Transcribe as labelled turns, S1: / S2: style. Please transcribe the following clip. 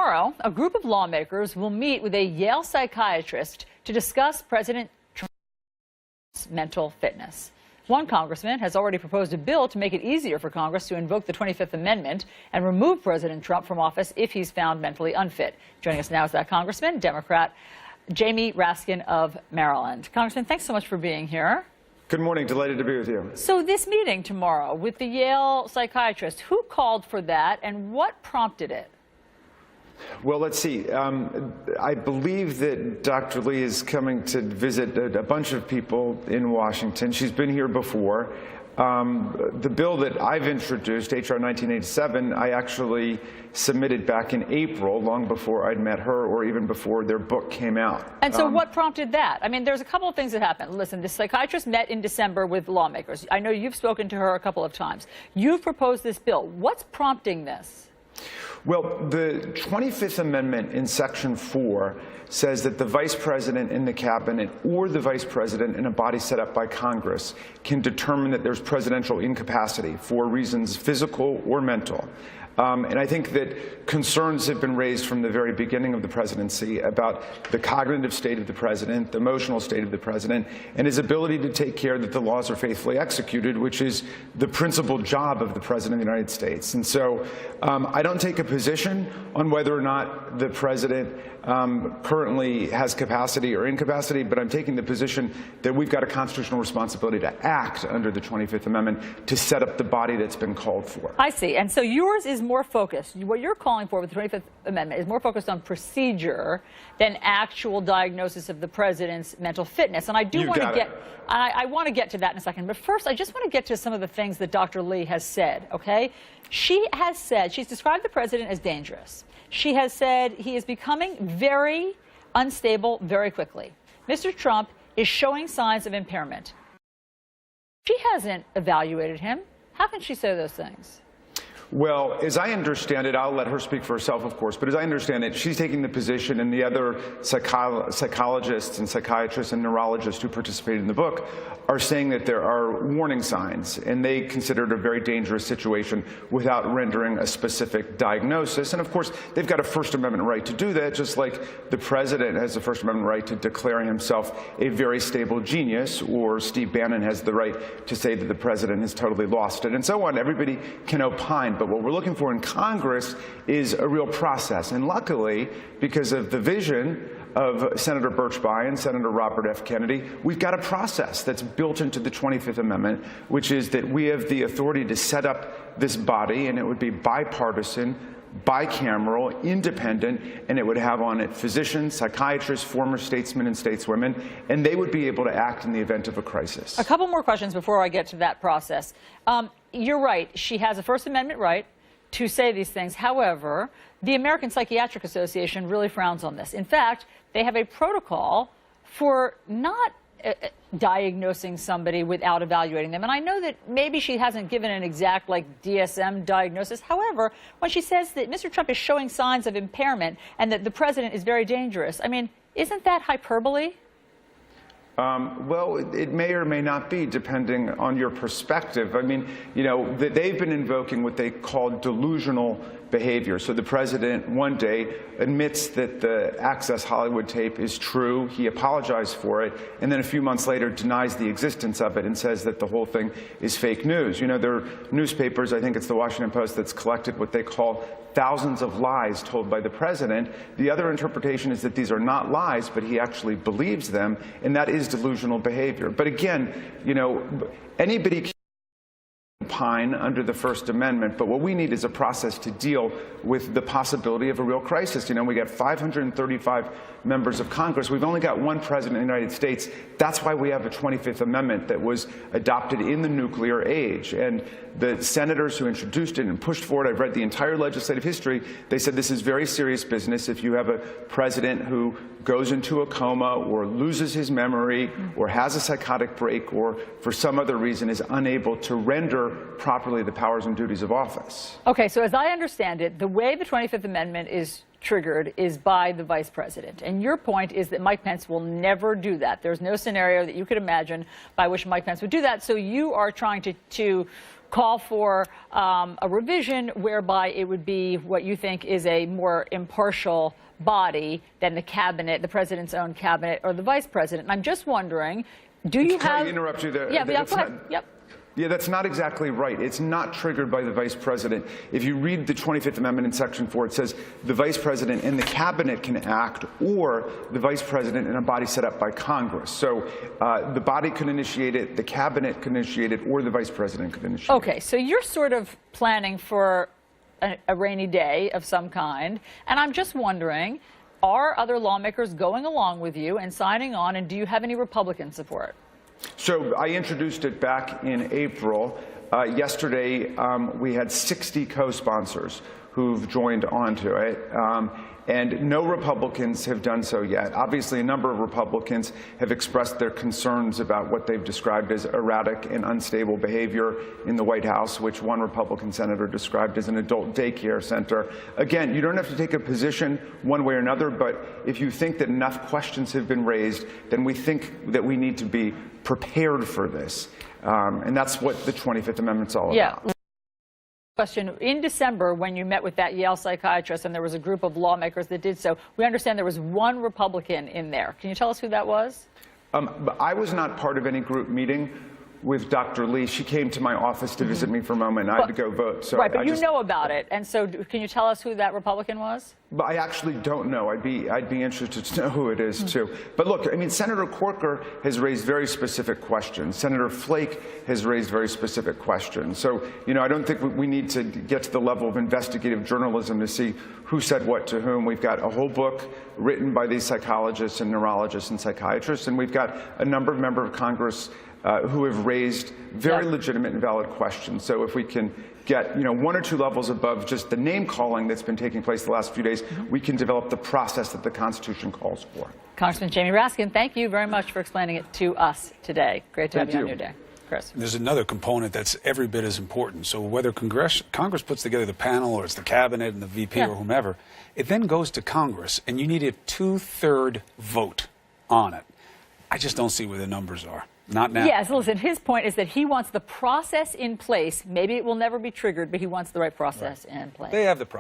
S1: Tomorrow, a group of lawmakers will meet with a Yale psychiatrist to discuss President Trump's mental fitness. One congressman has already proposed a bill to make it easier for Congress to invoke the 25th Amendment and remove President Trump from office if he's found mentally unfit. Joining us now is that congressman, Democrat Jamie Raskin of Maryland. Congressman, thanks so much for being here.
S2: Good morning. Delighted to be with you.
S1: So this meeting tomorrow with the Yale psychiatrist, who called for that and what prompted it?
S2: Well, let's see. I believe that Dr. Lee is coming to visit a bunch of people in Washington. She's been here before. The bill that I've introduced, H.R. 1987, I actually submitted back in April, long before I'd met her or even before their book came out.
S1: And so what prompted that? I mean, there's a couple of things that happened. Listen, the psychiatrist met in December with lawmakers. I know you've spoken to her a couple of times. You've proposed this bill. What's prompting this?
S2: Well, the 25th Amendment in Section 4 says that the Vice President in the Cabinet or the Vice President in a body set up by Congress can determine that there's presidential incapacity for reasons physical or mental. And I think that concerns have been raised from the very beginning of the presidency about the cognitive state of the president, the emotional state of the president, and his ability to take care that the laws are faithfully executed, which is the principal job of the president of the United States. And so I don't take a position on whether or not the president currently has capacity or incapacity, but I'm taking the position that we've got a constitutional responsibility to act under the 25th Amendment to set up the body that's been called for.
S1: I see. And so yours is more focused. What you're calling for with the 25th Amendment is more focused on procedure than actual diagnosis of the president's mental fitness. And I do want to get, I want to get to that in a second. But first, I just want to get to some of the things that Dr. Lee has said, okay? She has said, she's described the president as dangerous. She has said he is becoming very unstable very quickly. Mr. Trump is showing signs of impairment. She hasn't evaluated him. How can she say those things?
S2: Well, as I understand it, I'll let her speak for herself, of course, but as I understand it, she's taking the position, and the other psychologists and psychiatrists and neurologists who participated in the book are saying that there are warning signs, and they consider it a very dangerous situation without rendering a specific diagnosis. And of course, they've got a First Amendment right to do that, just like the president has a First Amendment right to declare himself a very stable genius, or Steve Bannon has the right to say that the president has totally lost it, and so on. Everybody can opine. But what we're looking for in Congress is a real process. And luckily, because of the vision of Senator Birchby and Senator Robert F. Kennedy, we've got a process that's built into the 25th Amendment, which is that we have the authority to set up this body, and it would be bipartisan, bicameral, independent, and it would have on it physicians, psychiatrists, former statesmen and stateswomen, and they would be able to act in the event of a crisis.
S1: A couple more questions before I get to that process. You're right. She has a First Amendment right to say these things. However, the American Psychiatric Association really frowns on this. In fact, they have a protocol for not diagnosing somebody without evaluating them. And I know that maybe she hasn't given an exact, like, DSM diagnosis. However, when she says that Mr. Trump is showing signs of impairment and that the president is very dangerous, I mean, isn't that hyperbole?
S2: Well, it may or may not be, depending on your perspective. I mean, you know, they've been invoking what they call delusional behavior. So the president one day admits that the Access Hollywood tape is true. He apologized for it. And then a few months later denies the existence of it and says that the whole thing is fake news. You know, there are newspapers, I think it's the Washington Post, that's collected what they call thousands of lies told by the president. The other interpretation is that these are not lies, but he actually believes them, and that is delusional behavior. But again, you know, anybody can opine under the First Amendment, but what we need is a process to deal with the possibility of a real crisis. You know, we got 535 members of Congress. We've only got one president of the United States. That's why we have a 25th Amendment that was adopted in the nuclear age. And the senators who introduced it and pushed for it, I've read the entire legislative history, they said this is very serious business. If you have a president who goes into a coma or loses his memory or has a psychotic break or for some other reason is unable to render properly the powers and duties of office.
S1: Okay, so as I understand it, the way the 25th Amendment is triggered is by the vice president. And your point is that Mike Pence will never do that. There's no scenario that you could imagine by which Mike Pence would do that. So you are trying to call for a revision whereby it would be what you think is a more impartial body than the cabinet, the president's own cabinet, or the vice president. And I'm just wondering, do you have...
S2: Can I interrupt you there?
S1: Yeah, go ahead. Yep.
S2: Yeah, that's not exactly right. It's not triggered by the vice president. If you read the 25th Amendment in Section 4, it says the vice president and the cabinet can act, or the vice president in a body set up by Congress. So the body could initiate it, the cabinet could initiate it, or the vice president could initiate it.
S1: Okay, so you're sort of planning for a rainy day of some kind, and I'm just wondering, are other lawmakers going along with you and signing on, and do you have any Republican support?
S2: So I introduced it back in April. Yesterday, we had 60 co-sponsors who've joined onto it, and no Republicans have done so yet. Obviously, a number of Republicans have expressed their concerns about what they've described as erratic and unstable behavior in the White House, which one Republican senator described as an adult daycare center. Again, you don't have to take a position one way or another, but if you think that enough questions have been raised, then we think that we need to be prepared for this. And that's what the 25th Amendment's all about.
S1: Question. In December, when you met with that Yale psychiatrist and there was a group of lawmakers that did so, we understand there was one Republican in there. Can you tell us who that was?
S2: I was not part of any group meeting with Dr. Lee. She came to my office to visit me for a moment, and I had to go vote. So
S1: right, but you know about it. And so can you tell us who that Republican was?
S2: But I actually don't know. I'd be interested to know who it is, too. But look, I mean, Senator Corker has raised very specific questions. Senator Flake has raised very specific questions. So, you know, I don't think we need to get to the level of investigative journalism to see who said what to whom. We've got a whole book written by these psychologists and neurologists and psychiatrists, and we've got a number of members of Congress who have raised very legitimate and valid questions. So if we can get, you know, one or two levels above just the name calling that's been taking place the last few days, we can develop the process that the Constitution calls for.
S1: Congressman Jamie Raskin, thank you very much for explaining it to us today. Great to have you on your day. Chris.
S3: There's another component that's every bit as important. So whether Congress puts together the panel, or it's the cabinet and the VP or whomever, it then goes to Congress, and you need a 2/3 vote on it. I just don't see where the numbers are. Not now.
S1: Yes, listen, his point is that he wants the process in place. Maybe it will never be triggered, but he wants the right process in place.
S3: They have the process.